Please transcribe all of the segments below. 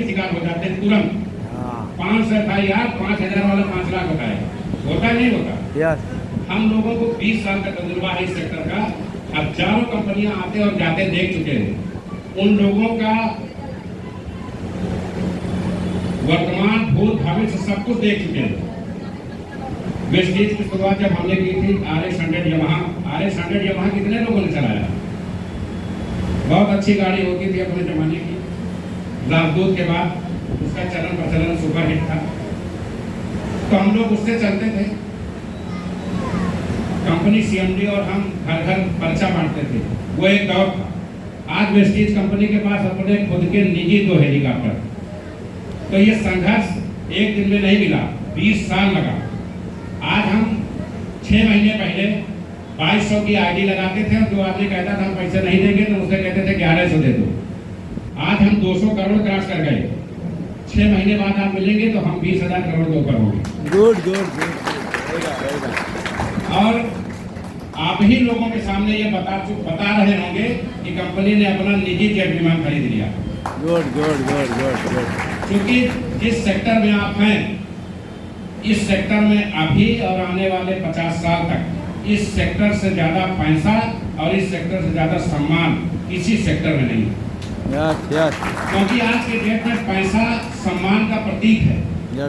शिकार हो जाते हैं तुरंत। 500 FIR, 5,000 वाला 5 लाख होता है, होता नहीं होता। यस। हम लोगों को 20 साल का तजुर्बा है इस सेक्टर का। हजारों कंपनियां आते और जाते देख चुके हैं। उन लोगों का वर्तमान भूत भविष्य सब कुछ देख चुके हैं। वेस्टीज की शुरुआत जब हमने की थी RS100 यमाहा कितने लोगों ने चलाया? बहुत अच्छी गाड़ी होती थी अपने जमाने की। राजदूत के बाद उसका चलन प्रचलन सुपर हिट था, तो हम लोग उससे चलते थे। कंपनी CMD और हम घर घर पर्चा बांटते थे, वो एक दौर था। आज वेस्टीज कंपनी के पास अपने खुद के निजी 2 हेलीकॉप्टर। तो ये संघर्ष एक दिन में नहीं मिला, 20 साल लगा। आज हम 6 महीने पहले 2200 की ID लगाते थे और जो आदमी कहता था हम पैसे नहीं देंगे तो उसे कहते थे 1100 दे दो। आज हम 200 करोड़ क्रॉस कर गए। 6 महीने बाद आप मिलेंगे तो हम 20,000 करोड़ के ऊपर होंगे। गुड। और आप ही लोगों के सामने ये बता रहे होंगे कि कंपनी ने अपना निजी जेट विमान खरीद लिया। गुड। क्योंकि जिस सेक्टर में आप हैं, इस सेक्टर में अभी और आने वाले 50 साल तक इस सेक्टर से ज्यादा पैसा और इस सेक्टर से ज्यादा सम्मान किसी सेक्टर में नहीं है। यस। क्योंकि आज के डेट में पैसा सम्मान का प्रतीक है।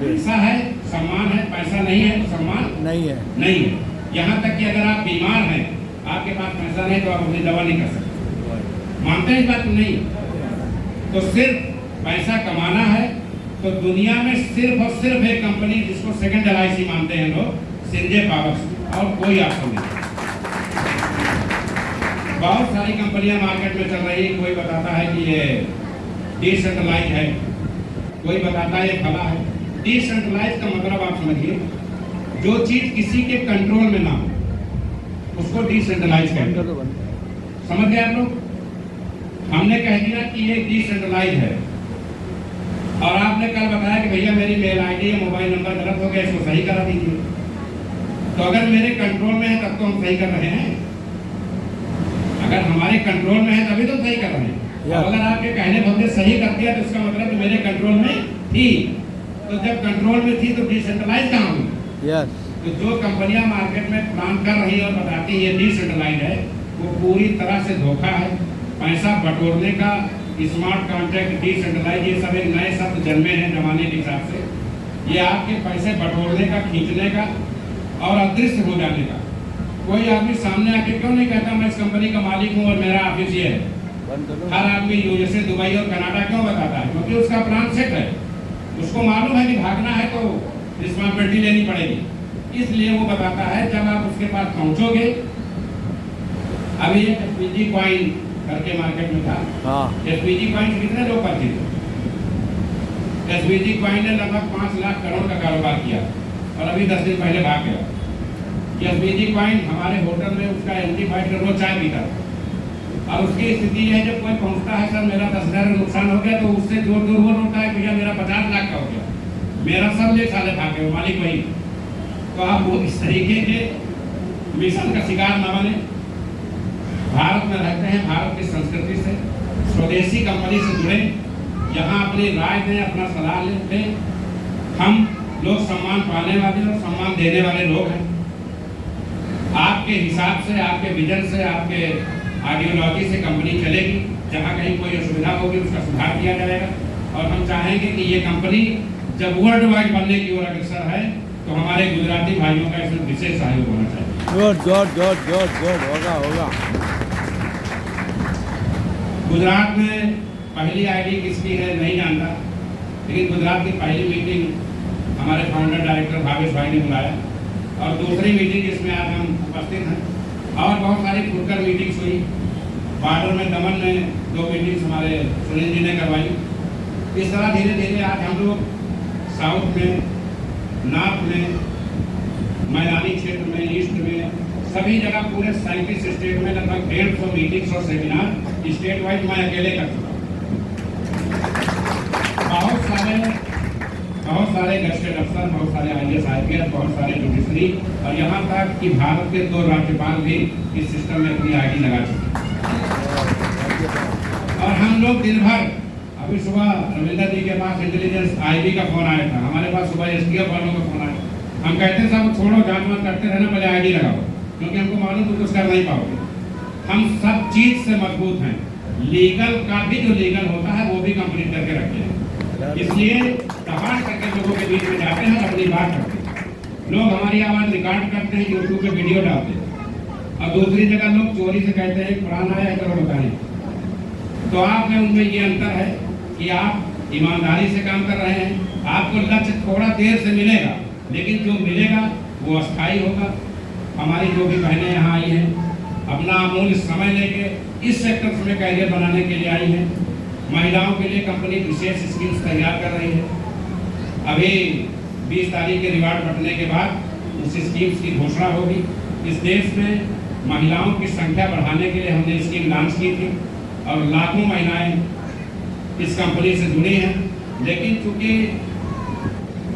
पैसा है, सम्मान है, पैसा नहीं है तो सम्मान नहीं है। यहाँ तक कि अगर आप बीमार हैं, आपके पास पैसा नहीं तो आप अपनी दवा नहीं कर सकते। मानते हैं इस बात को? नहीं। तो सिर्फ पैसा कमाना है तो दुनिया में सिर्फ और सिर्फ एक कंपनी जिसको सेकंड LIC मानते हैं लोग, सिंजे पावर्स, और कोई आपको नहीं। बहुत सारी कंपनियां मार्केट में चल रही है। कोई बताता है कि ये डिसेंट्रलाइज है, कोई बताता है ये फला है। डिसेंट्रलाइज का मतलब आप समझिए, जो चीज किसी के कंट्रोल में ना हो उसको डिसेंट्रलाइज कहते हैं। समझ गए आप लोग? हमने कह दिया कि ये डिसेंट्रलाइज है और आपने कल बताया कि भैया मेरी मेल ID या मोबाइल नंबर गलत हो गया, इसको सही करा दीजिए। तो अगर मेरे कंट्रोल में है तब तो हम सही कर रहे हैं। अगर हमारे कंट्रोल में है तभी तो सही कर रहे हैं। अगर आपके कहने भले सही कर दिया तो इसका मतलब कि मेरे कंट्रोल में थी। तो जब कंट्रोल में थी तो डिसेंट्रलाइज कहाँ हुई? तो जो कंपनियां मार्केट में प्लान कर रही है और बताती है डिसेंट्रलाइज है, वो पूरी तरह से धोखा है। पैसा बटोरने का, स्मार्ट कॉन्ट्रैक्ट, डिसेंट्रलाइज, ये सब एक नए शब्द जन्मे हैं जमाने के हिसाब से। ये आपके पैसे बटोरने का, खींचने का और अदृश्य हो जाने का। कोई आदमी सामने आके क्यों नहीं कहता मैं इस कंपनी का मालिक हूँ और मेरा ऑफिस ये है? हर आदमी USA, दुबई और कनाडा क्यों बताता है? क्योंकि उसका प्लान सेट है। उसको मालूम है कि भागना है तो रिस्पॉन्सिबिलिटी लेनी पड़ेगी, इसलिए वो बताता है। जब आप उसके पास पहुंचोगे, अभी एक SPG कॉइन करके मार्केट में था। SPG कॉइन कितने लोग परिचित हैं? SPG कॉइन ने लगभग 5 लाख करोड़ का कारोबार किया और अभी 10 दिन पहले भाग गया। SPG कॉइन हमारे होटल में उसका MD बैठ कर रोज चाय पीता और उसकी स्थिति है जब कोई पहुंचता है, सर मेरा 10,000 का नुकसान हो गया, तो उससे जोर वो होता है भैया मेरा 50 लाख का हो गया, मेरा सब ले साले भागे, मालिक वही। तो आप वो इस तरीके के मिशन का शिकार न बने। भारत में रहते हैं, भारत की संस्कृति से, स्वदेशी कंपनी से जुड़े, यहाँ अपनी राय दें, अपना सलाह लें। हम लोग सम्मान पाने वाले और सम्मान देने वाले लोग हैं। आपके हिसाब से, आपके विजन से, आपके आइडियोलॉजी से कंपनी चलेगी। जहाँ कहीं कोई असुविधा होगी उसका सुधार किया जाएगा। और हम चाहेंगे कि ये कंपनी जब वर्ल्ड वाइड बनने की ओर अग्रसर है तो हमारे गुजराती भाइयों का इसमें विशेष सहयोग होना चाहिए। गुड होगा। गुजरात में पहली ID किसकी है नहीं जानता, लेकिन गुजरात की पहली मीटिंग हमारे फाउंडर डायरेक्टर भावेश भाई ने बुलाया और दूसरी मीटिंग जिसमें आज हम उपस्थित हैं। और बहुत सारी खुलकर मीटिंग्स हुई। बॉर्डर में दमन में 2 मीटिंग्स हमारे सुनील जी ने करवाई। इस तरह धीरे धीरे आज हम लोग साउथ में, नॉर्थ में, मैदानी क्षेत्र में, ईस्ट में, सभी जगह पूरे 37 स्टेट में लगभग 150 मीटिंग्स और सेमिनार स्टेट वाइज मैं अकेले कर चुका हूँ। बहुत सारे गस्टेड अफसर, बहुत सारे IAS IPS, बहुत सारे जुडिशरी और यहाँ तक कि भारत के 2 राज्यपाल भी इस सिस्टम में अपनी ID लगा चुके हैं। और हम लोग दिन भर अभी सुबह रविंदर जी के पास इंटेलिजेंस आईबी का फोन आया था, हमारे पास सुबह एसटीएफ वालों का फोन आया। हम कहते हैं साहब छोड़ो, जांच वांच करते रहना, पहले आईडी लगाओ, क्योंकि हमको मालूम तुम कुछ कर नहीं पाओगे। हम सब चीज से मजबूत हैं, लीगल का भी जो लीगल होता है वो भी कंप्लीट करके रखते हैं, इसलिए दबाड़ करके लोगों के बीच में जाते हैं और अपनी बात करते हैं। लोग हमारी आवाज रिकॉर्ड करते हैं, यूट्यूब पे वीडियो डालते हैं, और दूसरी जगह लोग चोरी से कहते हैं पुराना है करो बताएं। तो आप में उनमें ये अंतर है कि आप ईमानदारी से काम कर रहे हैं, आपको लक्ष्य थोड़ा देर से मिलेगा, लेकिन जो मिलेगा वो अस्थायी होगा। हमारी जो भी बहनें यहाँ आई हैं, अपना अमूल्य समय लेके इस सेक्टर में कैरियर बनाने के लिए आई हैं। महिलाओं के लिए कंपनी विशेष स्कीम्स तैयार कर रही है। अभी 20 तारीख के रिवार्ड बंटने के बाद उस स्कीम्स की घोषणा होगी। इस देश में महिलाओं की संख्या बढ़ाने के लिए हमने स्कीम लॉन्च की थी और लाखों महिलाएं इस कंपनी से जुड़ी हैं, लेकिन चूंकि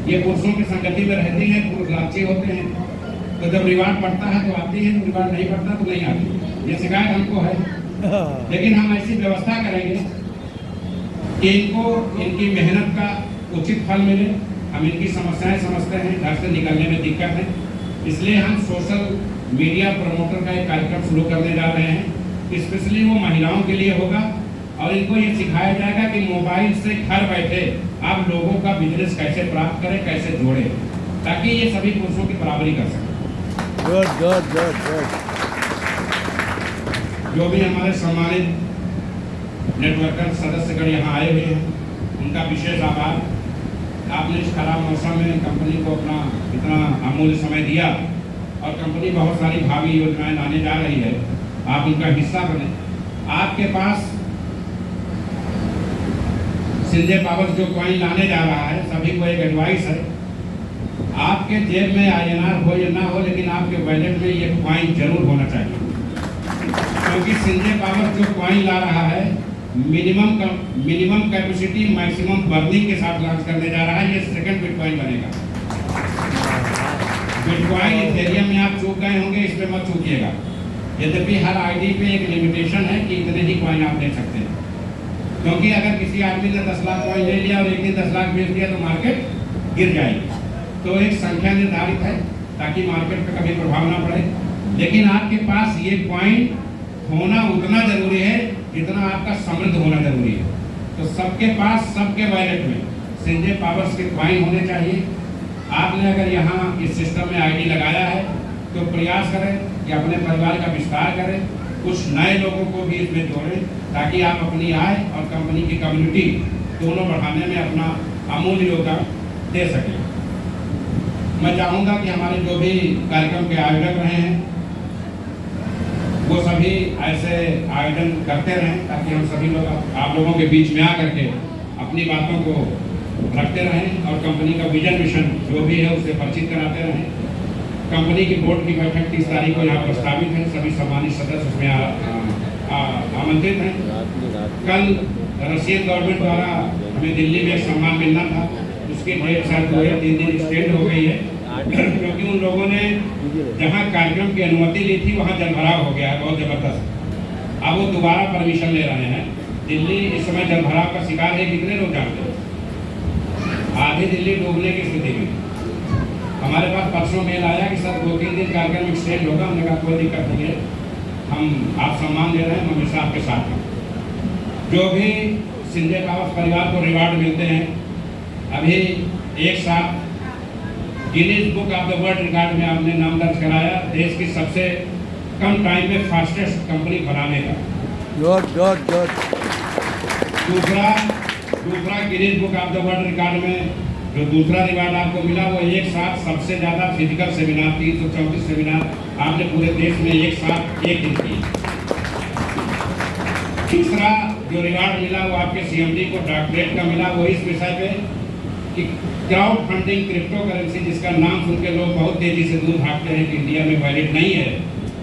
ये पुरुषों की संगति में रहती हैं, पुरुष लालची होते हैं, तो जब रिवार्ड बढ़ता है तो आती है, रिवार्ड नहीं बढ़ता तो नहीं आती। ये शिकायत हमको है, लेकिन हम ऐसी व्यवस्था करेंगे कि इनको इनकी मेहनत का उचित फल मिले। हम इनकी समस्याएं समझते हैं, घर से निकलने में दिक्कत है, इसलिए हम सोशल मीडिया प्रमोटर का एक कार्यक्रम शुरू करने जा रहे हैं। स्पेशली वो महिलाओं के लिए होगा और इनको ये सिखाया जाएगा कि मोबाइल से घर बैठे आप लोगों का बिजनेस कैसे प्राप्त करें, कैसे जोड़ें, ताकि ये सभी पुरुषों की बराबरी कर सकें। Good good good good. जो भी हमारे सम्मानित नेटवर्कर सदस्यगण यहाँ आए हुए हैं, उनका विशेष आभार। आपने इस खराब मौसम में कंपनी को अपना इतना अमूल्य समय दिया और कंपनी बहुत सारी भावी योजनाएं लाने जा रही है, आप उनका हिस्सा बने। आपके पास संजय पावर जो कॉइन लाने जा रहा है, सभी को एक एडवाइस है, आपके जेब में INR हो या ना हो, लेकिन आपके वैलेट में ये कॉइन जरूर होना चाहिए, क्योंकि संजय पावर जो कॉइन ला रहा है मिनिमम कैपेसिटी मैक्सिमम बर्निंग के साथ लॉन्च करने जा रहा है। ये सेकंड बिटकॉइन बनेगा। बिटकॉइन इथेरियम में आप चूक गए होंगे, इस पे मत चूकिएगा। यद्यपि हर आईडी पे एक लिमिटेशन है कि इतने ही कॉइन आप ले सकते हैं, क्योंकि अगर किसी आदमी ने 10 लाख कॉइन ले लिया और एक दिन 10 लाख बेच दिया तो मार्केट गिर जाएगी। तो एक संख्या निर्धारित है ताकि मार्केट पे कभी प्रभाव ना पड़े, लेकिन आपके पास ये कॉइन होना उतना जरूरी है जितना आपका समृद्ध होना जरूरी है। तो सबके पास सबके वॉलेट में संजय पावर्स के कॉइन होने चाहिए। आपने अगर यहाँ इस सिस्टम में आईडी लगाया है तो प्रयास करें कि अपने परिवार का विस्तार करें, कुछ नए लोगों को भी इसमें जोड़ें, ताकि आप अपनी आय और कंपनी की कम्युनिटी दोनों बढ़ाने में अपना अमूल्य योगदान दे सकें। मैं चाहूँगा कि हमारे जो भी कार्यक्रम के आयोजक रहे हैं वो सभी ऐसे आयोजन करते रहें, ताकि हम सभी लोग आप लोगों के बीच में आकर के अपनी बातों को रखते रहें और कंपनी का विजन मिशन जो भी है उसे परिचित कराते रहें। कंपनी की बोर्ड की बैठक 30 तारीख को यहाँ प्रस्तावित है, सभी सम्मानित सदस्य उसमें आमंत्रित हैं। कल रशियन गवर्नमेंट द्वारा हमें दिल्ली में एक सम्मान मिलना था, उसकी डेट शायद 2 या 3 दिन एक्सटेंड हो गई है, क्योंकि उन लोगों ने जहाँ कार्यक्रम की अनुमति ली थी वहाँ जलभराव हो गया है बहुत जबरदस्त। अब वो दोबारा परमिशन ले रहे हैं। दिल्ली इस समय जलभराव का शिकार है, कितने लोग जानते हैं? आधी दिल्ली डूबने की स्थिति में। हमारे पास परसों मेल आया कि सर 2-3 दिन कार्यक्रम एक्सटेंड होगा। हमने कहा कोई दिक्कत नहीं है, हम आप सम्मान दे रहे हैं, हम हमेशा आपके साथ हैं। जो भी संजय पावर परिवार को रिवार्ड मिलते हैं, अभी एक साथ Guinness book of the world record में आपने नाम दर्ज कराया, देश की सबसे कम टाइम में फास्टेस्ट कंपनी बनाने का। दूसरा Guinness book of the world record में जो दूसरा रिवार्ड आपको मिला वो एक साथ सबसे ज्यादा फिजिकल सेमिनार 334 सेमिनार आपने पूरे देश में एक साथ एक दिन किए। तीसरा जो रिवार्ड मिला वो आपके CMD को डॉक्टरेट का मिला, वो इस विषय पे कि क्राउड फंडिंग क्रिप्टो करेंसी, जिसका नाम सुन के लोग बहुत तेजी से दूर भागते हैं कि इंडिया में वैलिड नहीं है,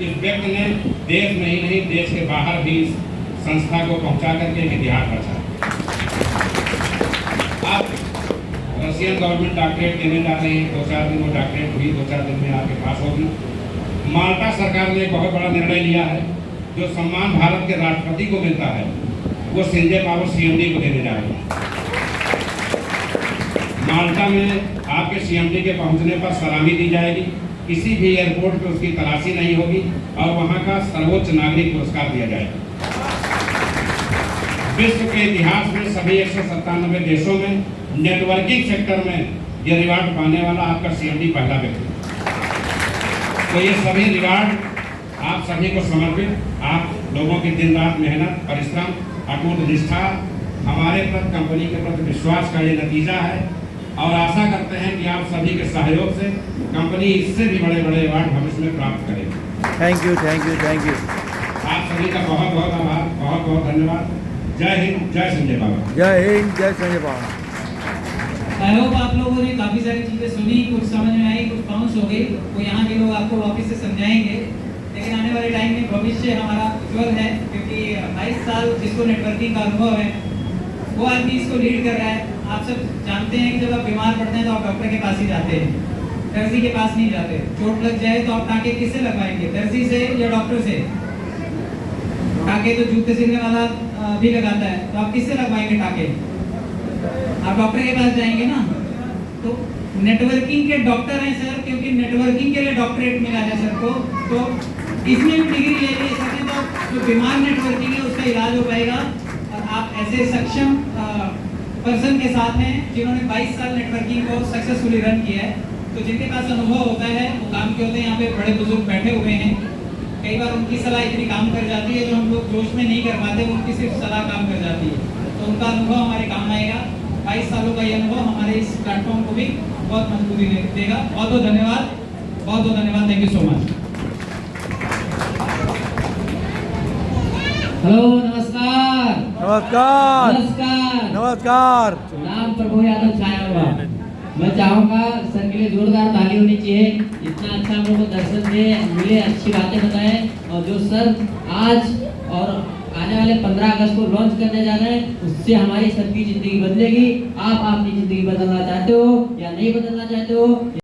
इस व्यक्ति ने देश में ही नहीं देश के बाहर भी इस संस्था को पहुंचा करके एक इतिहास रचा। आप रशियन गवर्नमेंट डॉक्टरेट देने जा रहे हैं, 2-4 दिन वो डॉक्टरेट हुई, 2-4 दिन में आपके पास होगी। माल्टा सरकार ने एक बहुत बड़ा निर्णय लिया है, जो सम्मान भारत के राष्ट्रपति को मिलता है वो संजय पावर सीएमडी को देने जा रहे हैं। माल्टा में आपके सीएमडी के पहुंचने पर सलामी दी जाएगी। किसी भी एयरपोर्ट पे उसकी तलाशी नहीं होगी और वहां का सर्वोच्च नागरिक पुरस्कार दिया जाएगा। विश्व के इतिहास में सभी 197 देशों में नेटवर्किंग सेक्टर में ये रिवार्ड पाने वाला आपका सीएमडी पहला व्यक्ति। तो ये सभी रिवार्ड आप सभी को समर्पित, आप लोगों की दिन रात मेहनत, परिश्रम, अटूट निष्ठा, हमारे प्रति, कंपनी के प्रति विश्वास का ये नतीजा है। और आशा करते हैं कि आप सभी के सहयोग से कंपनी इससे भी बड़े बड़े अवार्ड भविष्य में प्राप्त करेगी। Thank you, thank you, thank you. आप सभी का बहुत बहुत आभार, बहुत बहुत धन्यवाद। जय हिंद, जय संजय बाबा। जय हिंद, जय संजय बाबा। आई होप आप लोगों ने काफ़ी सारी चीज़ें सुनी, कुछ समझ में आई, कुछ बाउंस हो गई। तो यहाँ के लोग आपको वापस से समझाएंगे, लेकिन आने वाले टाइम में भविष्य हमारा उज्जवल है, क्योंकि 22 साल जिसको नेटवर्किंग का अनुभव है वो आदमी इसको लीड कर रहा है। आप सब जानते हैं कि जब आप बीमार पड़ते हैं तो आप डॉक्टर के पास ही जाते हैं, दर्जी के पास नहीं जाते। चोट लग जाए तो आप टाँके किससे लगवाएंगे, दर्जी से या डॉक्टर से? टाँके तो जूते सिलने वाला भी लगाता है, तो आप किससे लगवाएंगे टाँके? आप डॉक्टर के पास जाएंगे ना। तो नेटवर्किंग के डॉक्टर हैं सर, क्योंकि नेटवर्किंग के लिए डॉक्टरेट मिला है सर को। तो इसमें भी डिग्री ले ली सके तो जो बीमार नेटवर्किंग है उसका इलाज हो पाएगा। और आप ऐसे सक्षम पर्सन के साथ हैं जिन्होंने 22 साल नेटवर्किंग को सक्सेसफुली रन किया है। तो जिनके पास अनुभव होता है वो काम के होते हैं। यहाँ पे बड़े बुजुर्ग बैठे हुए हैं, कई बार उनकी सलाह इतनी काम कर जाती है जो हम लोग जोश में नहीं कर पाते, उनकी सिर्फ सलाह काम कर जाती है। तो उनका अनुभव हमारे काम आएगा। 22 सालों का ये अनुभव हमारे इस प्लेटफॉर्म को भी बहुत मजबूती देगा। बहुत बहुत धन्यवाद, बहुत बहुत धन्यवाद। Thank you so much. Hello, नमस्कार। नमस्कार, नमस्कार। नमस्कार। नाम प्रभु यादव छाया हुआ। मैं चाहूँगा सर के लिए जोरदार ताली होनी चाहिए। इतना अच्छा हम लोग को दर्शन दे मिले, अच्छी बातें बताएं। और जो सर आज और आने वाले 15 अगस्त को लॉन्च करने जा रहे हैं, उससे हमारी सबकी जिंदगी बदलेगी। आप अपनी जिंदगी बदलना चाहते हो या नहीं बदलना चाहते हो?